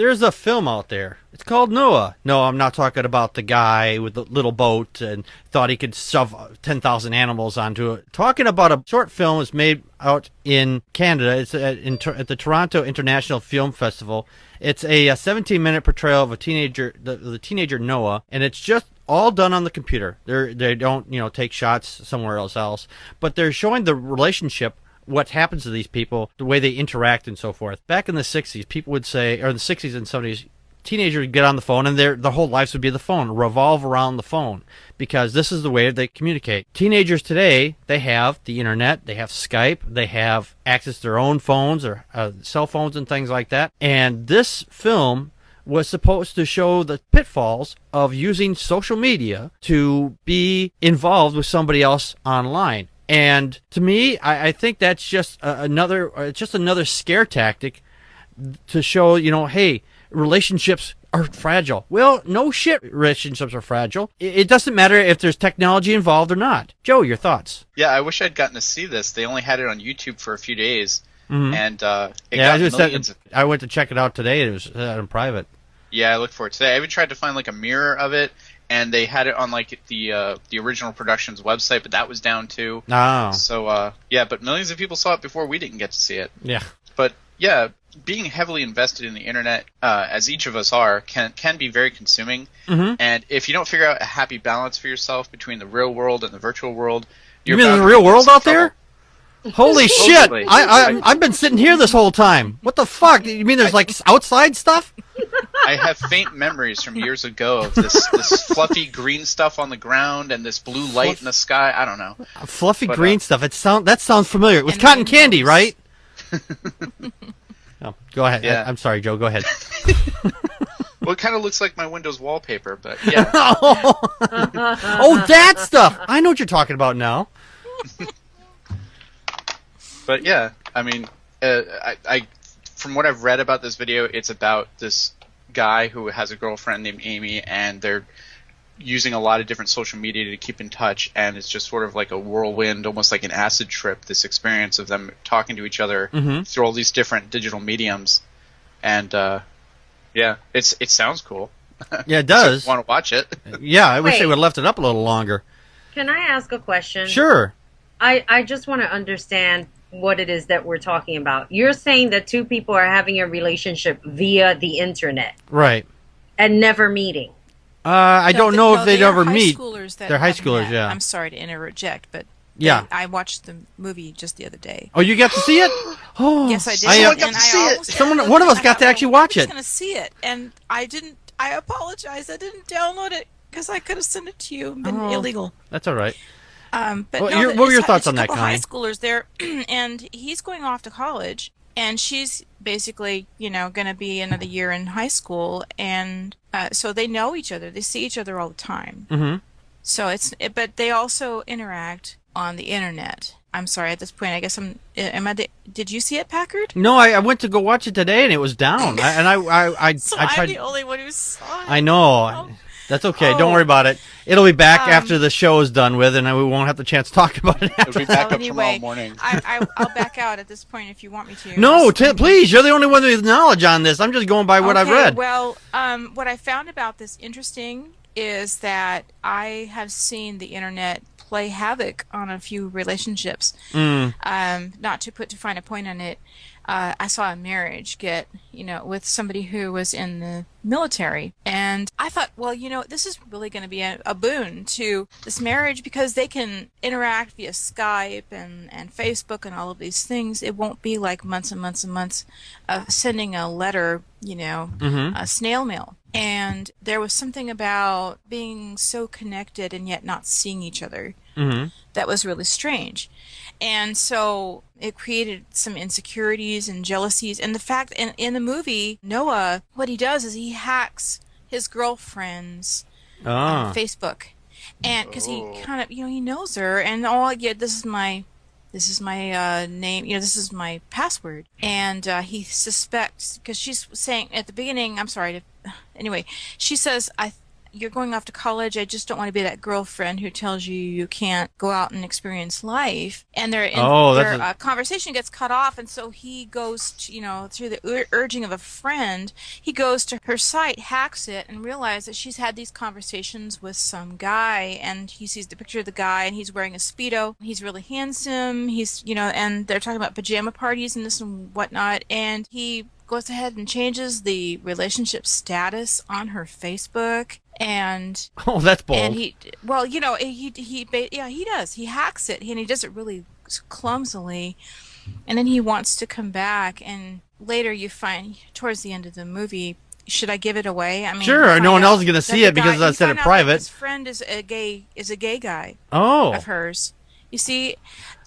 There's a film out there. It's called Noah. No, I'm not talking about the guy with the little boat and thought he could shove 10,000 animals onto it. Talking about a short film that's made out in Canada. It's at the Toronto International Film Festival. It's a 17-minute portrayal of a teenager, the teenager Noah, and it's just all done on the computer. They don't take shots somewhere else, but they're showing the relationship, what happens to these people, the way they interact and so forth. Back in the 60s, people would say, or the 60s and 70s, teenagers would get on the phone and their whole lives would be the phone, revolve around the phone, because this is the way they communicate. Teenagers today, they have the internet, they have Skype, they have access to their own phones or cell phones and things like that. And this film was supposed to show the pitfalls of using social media to be involved with somebody else online. And to me, I think that's just another scare tactic to show, hey, relationships are fragile. Well, no shit, relationships are fragile. It doesn't matter if there's technology involved or not. Joe, your thoughts? Yeah, I wish I'd gotten to see this. They only had it on YouTube for a few days, and it yeah, got millions. I went to check it out today. It was in private. Yeah, I looked for it today. I even tried to find like a mirror of it, and they had it on like the original production's website, but that was down too. Oh. So yeah, but millions of people saw it before we didn't get to see it. Yeah. But yeah, being heavily invested in the internet, as each of us are, can be very consuming. Mm-hmm. And if you don't figure out a happy balance for yourself between the real world and the virtual world, you mean the real world out there? Holy shit! I've been sitting here this whole time. What the fuck? You mean there's like outside stuff? I have faint memories from years ago of this fluffy green stuff on the ground and this blue light in the sky. I don't know. Fluffy green stuff. That sounds familiar. It was cotton candy, right? Oh, go ahead. Yeah. I'm sorry, Joe. Go ahead. Well, it kind of looks like my Windows wallpaper, but yeah. Oh, that stuff! I know what you're talking about now. But yeah, I mean, I from what I've read about this video, it's about this guy who has a girlfriend named Amy, and they're using a lot of different social media to keep in touch, and it's just sort of like a whirlwind, almost like an acid trip, this experience of them talking to each other through all these different digital mediums. And yeah, it sounds cool. Yeah, it does. Want to watch it. Yeah, I wish they would have left it up a little longer. Can I ask a question? Sure. I just want to understand what it is that we're talking about. You're saying that two people are having a relationship via the internet. Right. And never meeting. I don't know if they'd ever meet. They're high schoolers, yeah. I'm sorry to interject, but yeah, I watched the movie just the other day. Oh, you got to see it? Oh, yes, I did. I got to see it. One of us got to actually watch it. I was going to see it, and I didn't. I apologize. I didn't download it because I could have sent it to you and been illegal. That's all right. But what no, were your thoughts on that, Connie? Connie? High schoolers there, and he's going off to college, and she's basically, going to be another year in high school, and so they know each other. They see each other all the time. Mm-hmm. So but they also interact on the internet. I'm sorry, at this point, I guess did you see it, Packard? No, I went to go watch it today, and it was down. I tried. I'm the only one who saw it. I know. That's okay. Don't worry about it. It'll be back after the show is done with, and we won't have the chance to talk about it after. It'll be back up tomorrow morning. I'll back out at this point if you want me to. No, please. You're the only one with knowledge on this. I'm just going by what I've read. Well, what I found about this interesting is that I have seen the internet play havoc on a few relationships. Not to put too fine a point on it, I saw a marriage get, with somebody who was in the military, and I thought, well, this is really going to be a boon to this marriage because they can interact via Skype and Facebook and all of these things. It won't be like months and months and months of sending a letter, a snail mail. And there was something about being so connected and yet not seeing each other that was really strange. And so it created some insecurities and jealousies. And the fact, in the movie, Noah, what he does is he hacks his girlfriend's Facebook. And because he kind of, he knows her. And, this is my name, this is my password. And he suspects, because she's saying at the beginning, I'm sorry, anyway, she says, you're going off to college. I just don't want to be that girlfriend who tells you you can't go out and experience life. And their conversation gets cut off, and so he goes to, through the urging of a friend, he goes to her site, hacks it, and realizes that she's had these conversations with some guy, and he sees the picture of the guy, and he's wearing a Speedo. He's really handsome. He's, and they're talking about pajama parties and this and whatnot, and he goes ahead and changes the relationship status on her Facebook, and that's bold. And he does. He hacks it, and he does it really clumsily, and then he wants to come back. And later, you find towards the end of the movie. Should I give it away? I mean, sure. No one else is going to see it because I said it private. His friend is a gay guy. Oh. Of hers. You see,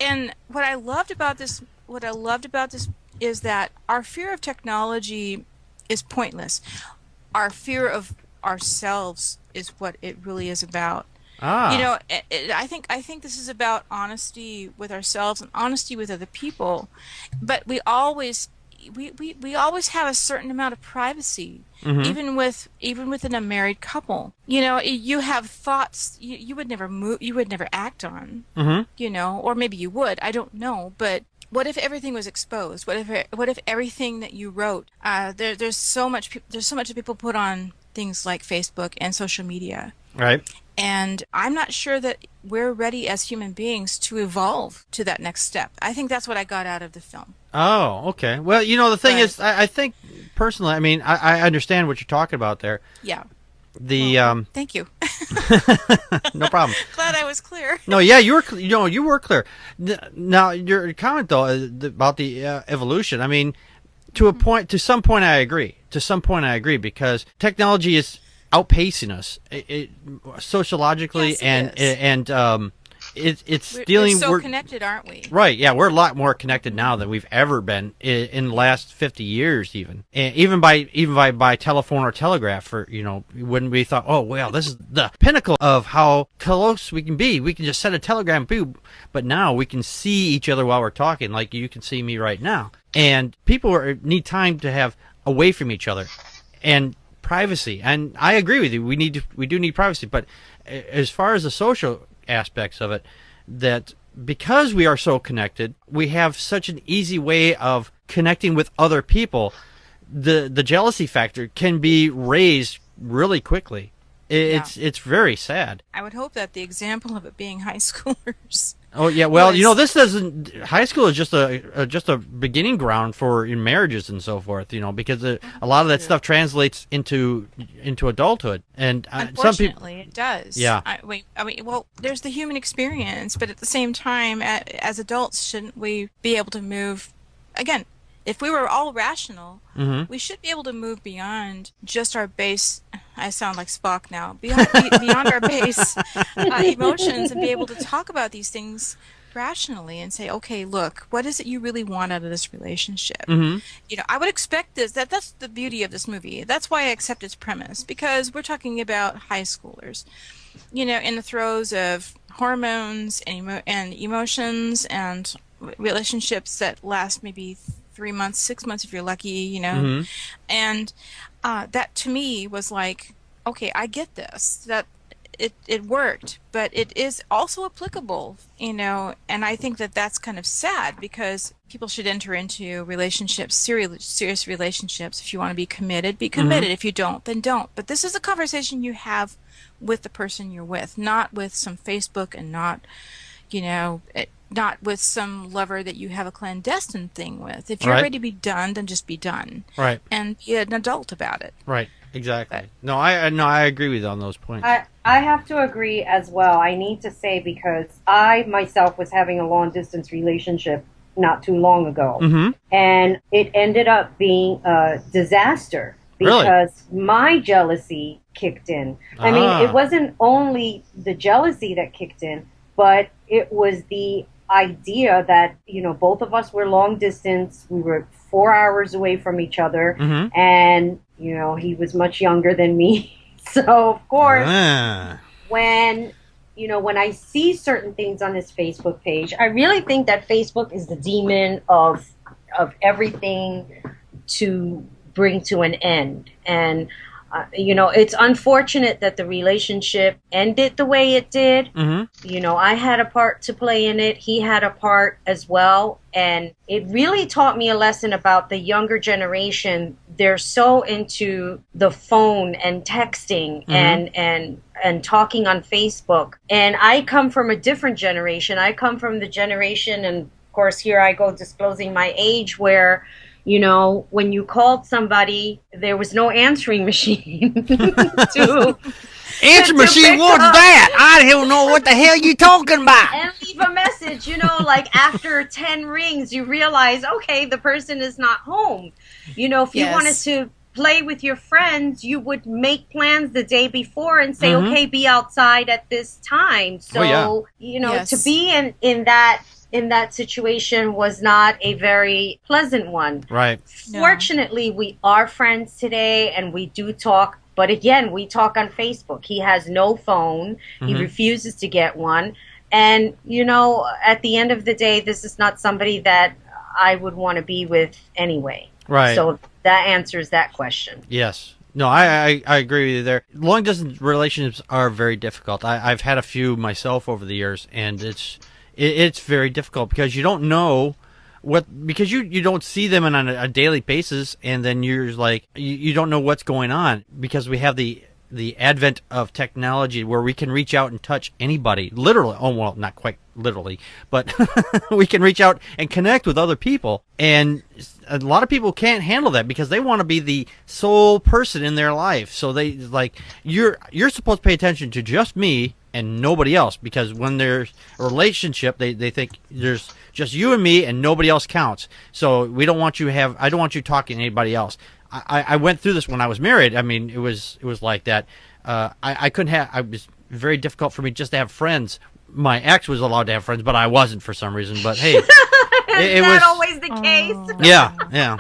and what I loved about this is that our fear of technology is pointless. Our fear of ourselves is what it really is about. I think this is about honesty with ourselves and honesty with other people, but we always have a certain amount of privacy, even within a married couple. You have thoughts you would never act on. Or maybe you would. I don't know, but. What if everything was exposed? What if everything that you wrote? There's so much that people put on things like Facebook and social media. Right. And I'm not sure that we're ready as human beings to evolve to that next step. I think that's what I got out of the film. Oh, okay. Well, the thing is, I think personally, I mean, I understand what you're talking about there. Yeah. Thank you. No problem. Glad I was clear. No, yeah, you were clear. Now, your comment though about the evolution. I mean, to some point, I agree. Because technology is outpacing us, sociologically, yes, and it's dealing. We're so connected, aren't we? Right. Yeah, we're a lot more connected now than we've ever been in the last 50 years, even by telephone or telegraph. When we thought, oh well, this is the pinnacle of how close we can be. We can just send a telegram, boom. But now we can see each other while we're talking, like you can see me right now. And people need time to have away from each other, and privacy. And I agree with you. We do need privacy, but as far as the social aspects of it, that because we are so connected, we have such an easy way of connecting with other people, the jealousy factor can be raised really quickly. It's very sad. I would hope that the example of it being high schoolers. Oh yeah, well, this doesn't. High school is just a beginning ground for marriages and so forth. Because a lot of that stuff translates into adulthood, and unfortunately, it does. Yeah. There's the human experience, but at the same time, as adults, shouldn't we be able to move? Again, if we were all rational, we should be able to move beyond just our base. I sound like Spock now. Beyond our base emotions, and be able to talk about these things rationally and say, okay, look, what is it you really want out of this relationship? I would expect this. That's the beauty of this movie. That's why I accept its premise, because we're talking about high schoolers, in the throes of hormones and emotions and relationships that last maybe 3 months, 6 months if you're lucky, and that to me was like, okay, I get this, that it worked, but it is also applicable, and I think that that's kind of sad, because people should enter into relationships, serious relationships. If you want to be committed, be committed. If you don't, then don't. But this is a conversation you have with the person you're with, not with some Facebook, and not with some lover that you have a clandestine thing with. If you're ready to be done, then just be done. Right. And be an adult about it. Right. Exactly. But, I agree with you on those points. I have to agree as well. I need to say, because I myself was having a long distance relationship not too long ago, and it ended up being a disaster because my jealousy kicked in. I mean, it wasn't only the jealousy that kicked in, but it was the idea that, both of us were long distance. We were 4 hours away from each other, and, he was much younger than me. So, of course, when I see certain things on his Facebook page, I really think that Facebook is the demon of everything to bring to an end. And It's unfortunate that the relationship ended the way it did. Mm-hmm. I had a part to play in it. He had a part as well. And it really taught me a lesson about the younger generation. They're so into the phone and texting and talking on Facebook. And I come from a different generation. I come from the generation, and of course here I go disclosing my age, where when you called somebody, there was no answering machine to answer machine. What's that? I don't know what the hell you talking about. And leave a message. Like after 10 rings, you realize, okay, the person is not home. If you wanted to play with your friends, you would make plans the day before and say, okay, be outside at this time. So, to be in that situation was not a very pleasant one. Right. Fortunately, we are friends today, and we do talk. But again, we talk on Facebook. He has no phone. He refuses to get one. And, at the end of the day, this is not somebody that I would want to be with anyway. Right. So that answers that question. Yes. No, I agree with you there. Long distance relationships are very difficult. I've had a few myself over the years, and it's very difficult because you don't know because you don't see them on a daily basis, and then you're like, you don't know what's going on, because we have the advent of technology where we can reach out and touch anybody, literally. Oh, well, not quite literally, but we can reach out and connect with other people. And a lot of people can't handle that because they want to be the sole person in their life. So they you're supposed to pay attention to just me and nobody else, because when there's a relationship, they think there's just you and me and nobody else counts. So I don't want you talking to anybody else. I went through this when I was married. I mean, it was like that. I couldn't have. It was very difficult for me just to have friends. My ex was allowed to have friends, but I wasn't for some reason. But hey, it not was always the case. Yeah.